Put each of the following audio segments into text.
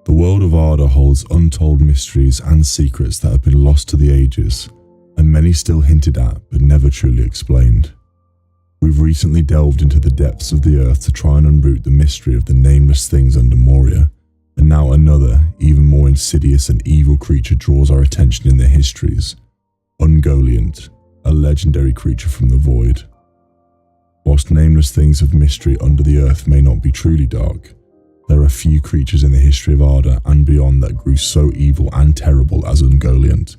The world of Arda holds untold mysteries and secrets that have been lost to the ages, and many still hinted at but never truly explained. We've recently delved into the depths of the earth to try and unroot the mystery of the nameless things under Moria, and now another, even more insidious and evil creature draws our attention in their histories. Ungoliant, a legendary creature from the void. Whilst nameless things of mystery under the earth may not be truly dark, there are few creatures in the history of Arda and beyond that grew so evil and terrible as Ungoliant,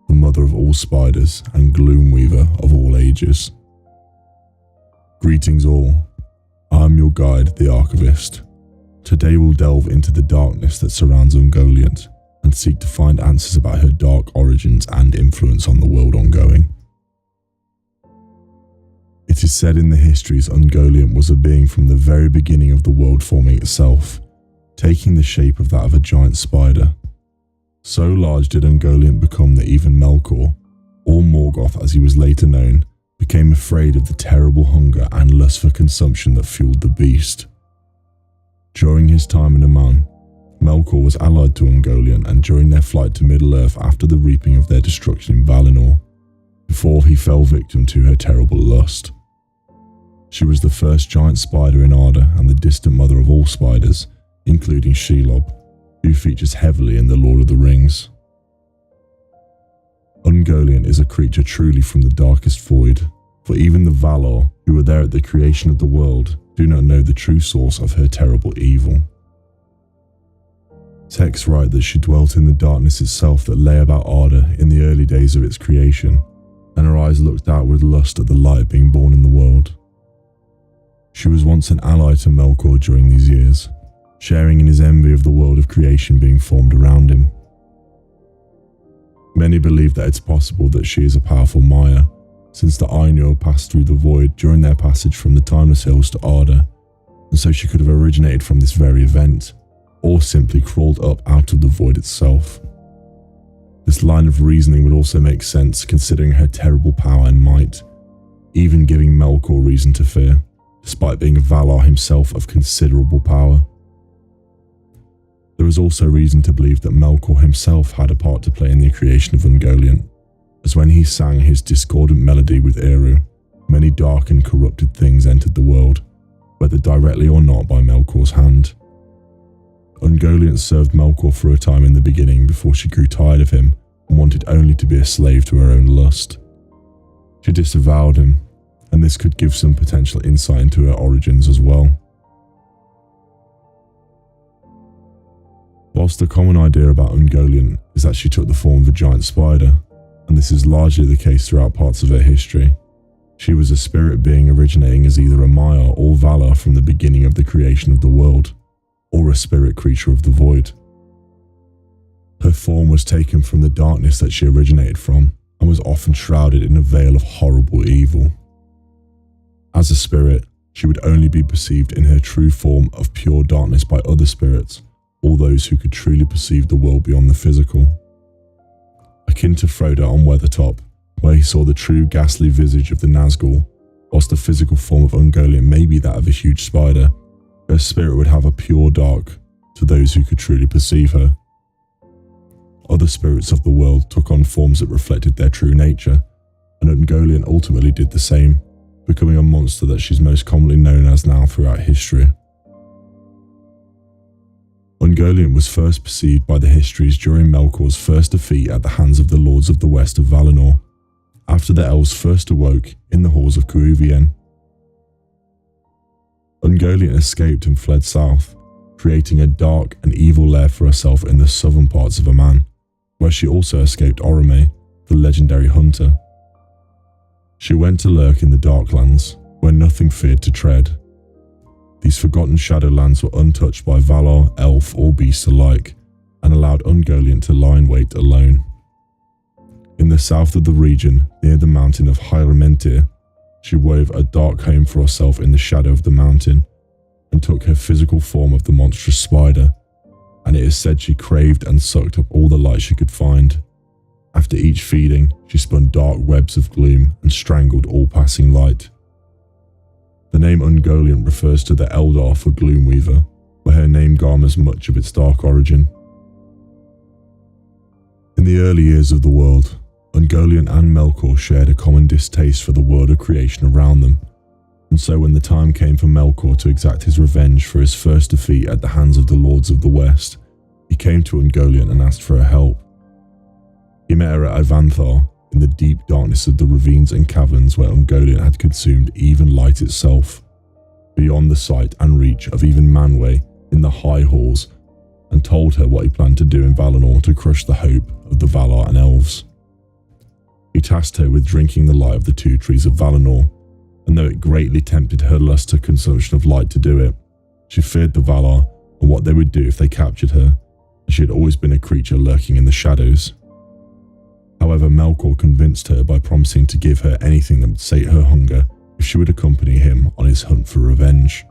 the mother of all spiders and gloomweaver of all ages. Greetings all, I am your guide, the Archivist. Today we'll delve into the darkness that surrounds Ungoliant and seek to find answers about her dark origins and influence on the world ongoing. It is said in the histories Ungoliant was a being from the very beginning of the world forming itself, taking the shape of that of a giant spider. So large did Ungoliant become that even Melkor, or Morgoth as he was later known, became afraid of the terrible hunger and lust for consumption that fueled the beast. During his time in Aman, Melkor was allied to Ungoliant, and during their flight to Middle-earth after the reaping of their destruction in Valinor, before he fell victim to her terrible lust. She was the first giant spider in Arda and the distant mother of all spiders, including Shelob, who features heavily in The Lord of the Rings. Ungoliant is a creature truly from the darkest void, for even the Valar, who were there at the creation of the world, do not know the true source of her terrible evil. Texts write that she dwelt in the darkness itself that lay about Arda in the early days of its creation, and her eyes looked out with lust at the light being born in the world. She was once an ally to Melkor during these years, sharing in his envy of the world of creation being formed around him. Many believe that it's possible that she is a powerful Maya, since the Ainur passed through the void during their passage from the Timeless Hills to Arda, and so she could have originated from this very event, or simply crawled up out of the void itself. This line of reasoning would also make sense considering her terrible power and might, even giving Melkor reason to fear, despite being a Valar himself of considerable power. There is also reason to believe that Melkor himself had a part to play in the creation of Ungoliant, as when he sang his discordant melody with Eru, many dark and corrupted things entered the world, whether directly or not by Melkor's hand. Ungoliant served Melkor for a time in the beginning before she grew tired of him and wanted only to be a slave to her own lust. She disavowed him, and this could give some potential insight into her origins as well. Whilst the common idea about Ungoliant is that she took the form of a giant spider, and this is largely the case throughout parts of her history, she was a spirit being originating as either a Maya or Valar from the beginning of the creation of the world, or a spirit creature of the void. Her form was taken from the darkness that she originated from, and was often shrouded in a veil of horrible evil. As a spirit, she would only be perceived in her true form of pure darkness by other spirits, or those who could truly perceive the world beyond the physical. Akin to Frodo on Weathertop, where he saw the true ghastly visage of the Nazgul, whilst the physical form of Ungoliant may be that of a huge spider, her spirit would have a pure dark to those who could truly perceive her. Other spirits of the world took on forms that reflected their true nature, and Ungoliant ultimately did the same, becoming a monster that she's most commonly known as now throughout history. Ungoliant was first perceived by the histories during Melkor's first defeat at the hands of the Lords of the West of Valinor, after the elves first awoke in the halls of Cuuvien. Ungoliant escaped and fled south, creating a dark and evil lair for herself in the southern parts of Aman, where she also escaped Orome, the legendary hunter. She went to lurk in the Darklands, where nothing feared to tread. These forgotten Shadowlands were untouched by Valar, elf or beast alike, and allowed Ungoliant to lie in wait alone. In the south of the region, near the mountain of Hyrementir, she wove a dark home for herself in the shadow of the mountain, and took her physical form of the monstrous spider, and it is said she craved and sucked up all the light she could find. After each feeding, she spun dark webs of gloom and strangled all passing light. The name Ungoliant refers to the Eldar for Gloomweaver, where her name garners much of its dark origin. In the early years of the world, Ungoliant and Melkor shared a common distaste for the world of creation around them, and so when the time came for Melkor to exact his revenge for his first defeat at the hands of the Lords of the West, he came to Ungoliant and asked for her help. He met her at Ivanthar, in the deep darkness of the ravines and caverns where Ungoliant had consumed even light itself, beyond the sight and reach of even Manwë in the high halls, and told her what he planned to do in Valinor to crush the hope of the Valar and Elves. He tasked her with drinking the light of the two trees of Valinor, and though it greatly tempted her lust to consumption of light to do it, she feared the Valar and what they would do if they captured her, as she had always been a creature lurking in the shadows. However, Melkor convinced her by promising to give her anything that would sate her hunger if she would accompany him on his hunt for revenge.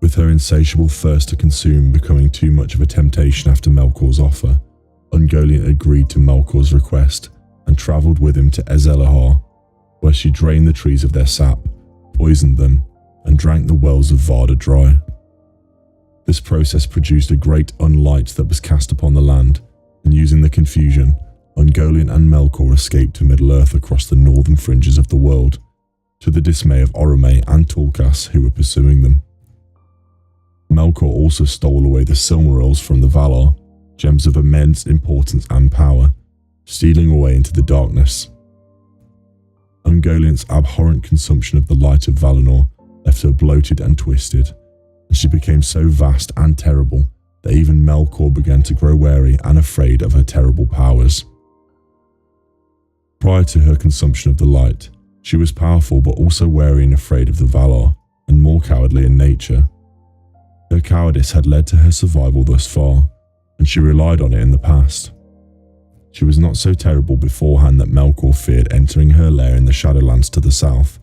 With her insatiable thirst to consume becoming too much of a temptation after Melkor's offer, Ungoliant agreed to Melkor's request and travelled with him to Ezellahar, where she drained the trees of their sap, poisoned them, and drank the wells of Varda dry. This process produced a great unlight that was cast upon the land, and using the confusion, Ungoliant and Melkor escaped to Middle-earth across the northern fringes of the world, to the dismay of Orome and Tulkas who were pursuing them. Melkor also stole away the Silmarils from the Valar, gems of immense importance and power, stealing away into the darkness. Ungoliant's abhorrent consumption of the light of Valinor left her bloated and twisted, and she became so vast and terrible that even Melkor began to grow wary and afraid of her terrible powers. Prior to her consumption of the light, she was powerful but also wary and afraid of the Valar, and more cowardly in nature. Her cowardice had led to her survival thus far, and she relied on it in the past. She was not so terrible beforehand that Melkor feared entering her lair in the Shadowlands to the south,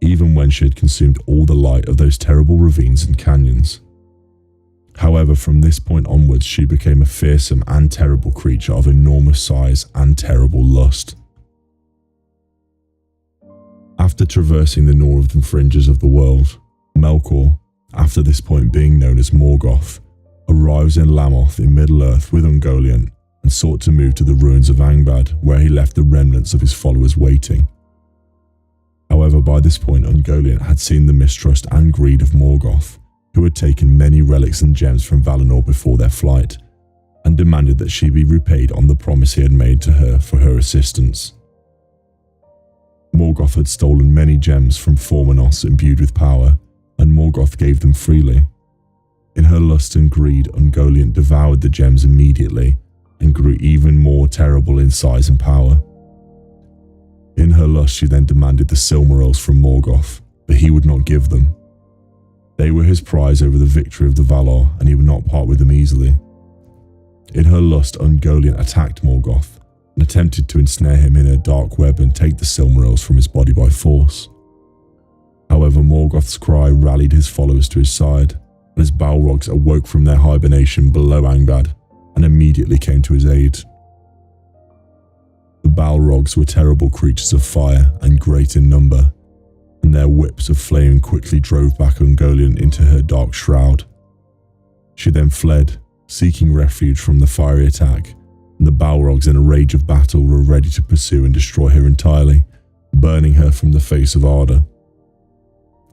even when she had consumed all the light of those terrible ravines and canyons. However, from this point onwards, she became a fearsome and terrible creature of enormous size and terrible lust. After traversing the northern fringes of the world, Melkor, after this point being known as Morgoth, arrives in Lamoth in Middle-earth with Ungoliant and sought to move to the ruins of Angband, where he left the remnants of his followers waiting. However, by this point Ungoliant had seen the mistrust and greed of Morgoth, who had taken many relics and gems from Valinor before their flight, and demanded that she be repaid on the promise he had made to her for her assistance. Morgoth had stolen many gems from Formenos imbued with power, and Morgoth gave them freely. In her lust and greed, Ungoliant devoured the gems immediately, and grew even more terrible in size and power. In her lust she then demanded the Silmarils from Morgoth, but he would not give them. They were his prize over the victory of the Valar, and he would not part with them easily. In her lust, Ungoliant attacked Morgoth, and attempted to ensnare him in her dark web and take the Silmarils from his body by force. However, Morgoth's cry rallied his followers to his side, and his Balrogs awoke from their hibernation below Angband, and immediately came to his aid. The Balrogs were terrible creatures of fire and great in number, and their whips of flame quickly drove back Ungoliant into her dark shroud. She then fled, seeking refuge from the fiery attack, and the Balrogs in a rage of battle were ready to pursue and destroy her entirely, burning her from the face of Arda.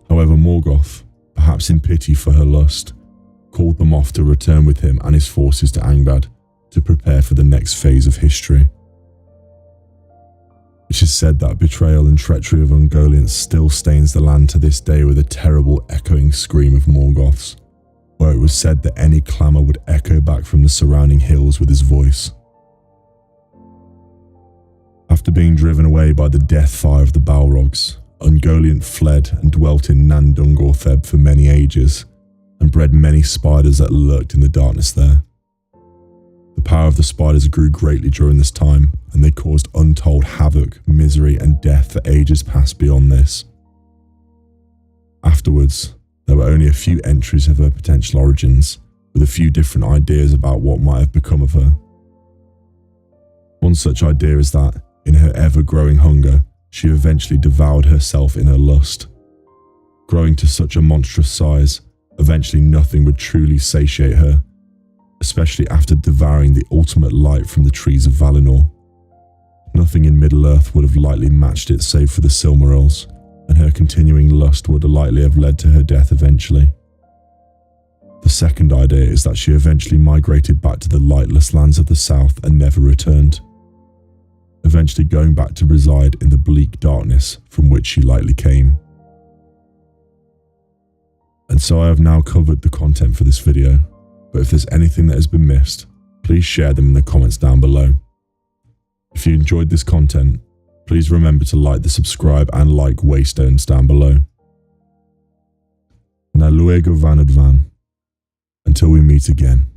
However, Morgoth, perhaps in pity for her lust, called them off to return with him and his forces to Angband to prepare for the next phase of history. It is said that betrayal and treachery of Ungoliant still stains the land to this day with a terrible echoing scream of Morgoth's, where it was said that any clamour would echo back from the surrounding hills with his voice. After being driven away by the death fire of the Balrogs, Ungoliant fled and dwelt in Nan Dungortheb for many ages, and bred many spiders that lurked in the darkness there. The power of the spiders grew greatly during this time, and they caused untold havoc, misery, and death for ages past beyond this. Afterwards, there were only a few entries of her potential origins, with a few different ideas about what might have become of her. One such idea is that, in her ever-growing hunger, she eventually devoured herself in her lust. Growing to such a monstrous size, Eventually nothing would truly satiate her, especially after devouring the ultimate light from the trees of Valinor. Nothing in Middle-earth would have likely matched it save for the Silmarils, and her continuing lust would likely have led to her death eventually. The second idea is that she eventually migrated back to the lightless lands of the south and never returned, eventually going back to reside in the bleak darkness from which she likely came. And so I have now covered the content for this video, but if there's anything that has been missed, please share them in the comments down below. If you enjoyed this content, please remember to like the subscribe and like waystones down below. Na luego van advan. Until we meet again.